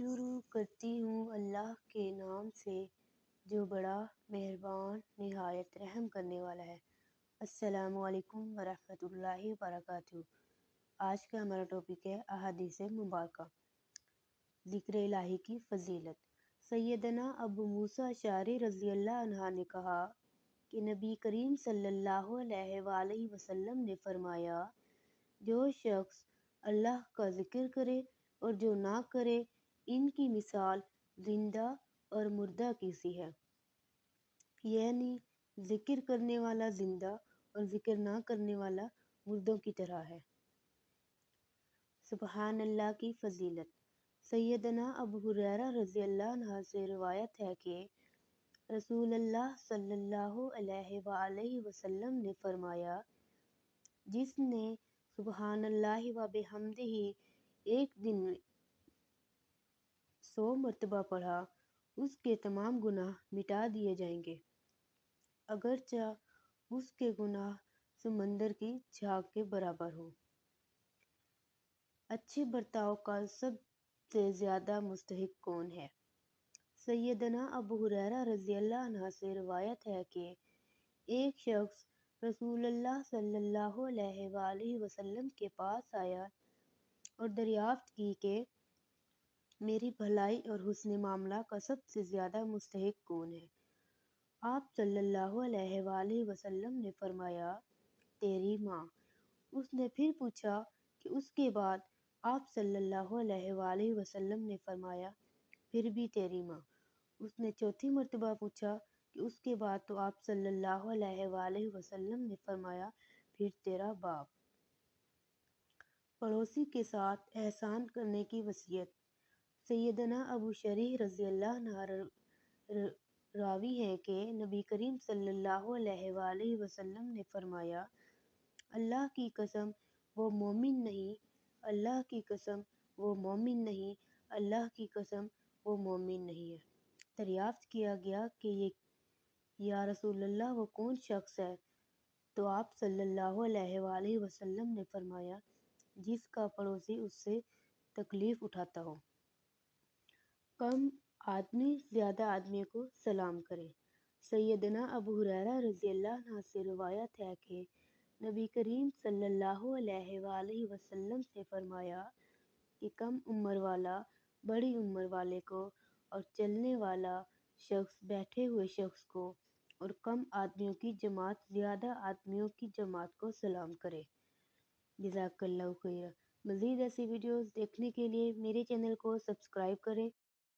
شروع کرتی ہوں اللہ کے نام سے جو بڑا مہربان نہایت رحم کرنے والا ہے۔ السلام علیکم ورحمۃ اللہ وبرکاتہ۔ آج کا ہمارا ٹاپک ہے احادیث مبارکہ، ذکر الہی کی فضیلت۔ سیدنا ابو موسیٰ اشعری رضی اللہ عنہ نے کہا کہ نبی کریم صلی اللہ علیہ وآلہ وسلم نے فرمایا، جو شخص اللہ کا ذکر کرے اور جو نہ کرے، ان کی مثال زندہ اور مردہ کی سی ہے۔ یعنی ذکر کرنے والا زندہ اور ذکر نہ کرنے والا مردوں کی طرح ہے۔ سبحان اللہ کی فضیلت۔ سیدنا ابو ہریرہ رضی اللہ عنہ سے روایت ہے کہ رسول اللہ صلی اللہ علیہ وآلہ وسلم نے فرمایا، جس نے سبحان اللہ و بحمدہ ایک دن میں 100 مرتبہ پڑھا، اس کے تمام گناہ مٹا دیے جائیں گے، اگرچہ اس کے گناہ سمندر کی جھاگ کے برابر ہوں۔ اچھے برتاؤ کا سب سے زیادہ مستحق کون ہے؟ سیدنا ابو ہریرہ رضی اللہ عنہ سے روایت ہے کہ ایک شخص رسول اللہ صلی اللہ علیہ وآلہ وسلم کے پاس آیا اور دریافت کی کہ میری بھلائی اور حسن معاملہ کا سب سے زیادہ مستحق کون ہے؟ آپ صلی اللہ علیہ وآلہ وسلم نے فرمایا، تیری ماں۔ اس نے پھر پوچھا کہ اس کے بعد؟ آپ صلی اللہ علیہ وآلہ وسلم نے فرمایا، پھر بھی تیری ماں۔ اس نے چوتھی مرتبہ پوچھا کہ اس کے بعد؟ تو آپ صلی اللہ علیہ وآلہ وسلم نے فرمایا، پھر تیرا باپ۔ پڑوسی کے ساتھ احسان کرنے کی وصیت۔ سیدنا ابو شریح رضی اللہ عنہ راوی ہیں کہ نبی کریم صلی اللہ علیہ وآلہ وسلم نے فرمایا، اللہ کی قسم وہ مومن نہیں، اللہ کی قسم وہ مومن نہیں، اللہ کی قسم وہ مومن نہیں ہے۔ دریافت کیا گیا کہ یا رسول اللہ وہ کون شخص ہے؟ تو آپ صلی اللہ علیہ وآلہ وسلم نے فرمایا، جس کا پڑوسی اس سے تکلیف اٹھاتا ہو۔ کم آدمی زیادہ آدمی کو سلام کرے۔ سیدنا ابو ہریرہ رضی اللہ عنہ سے روایت ہے کہ نبی کریم صلی اللہ علیہ وآلہ وسلم سے فرمایا کہ کم عمر والا بڑی عمر والے کو اور چلنے والا شخص بیٹھے ہوئے شخص کو اور کم آدمیوں کی جماعت زیادہ آدمیوں کی جماعت کو سلام کرے۔ جزاک اللہ خیر۔ مزید ایسی ویڈیوز دیکھنے کے لیے میرے چینل کو سبسکرائب کریں۔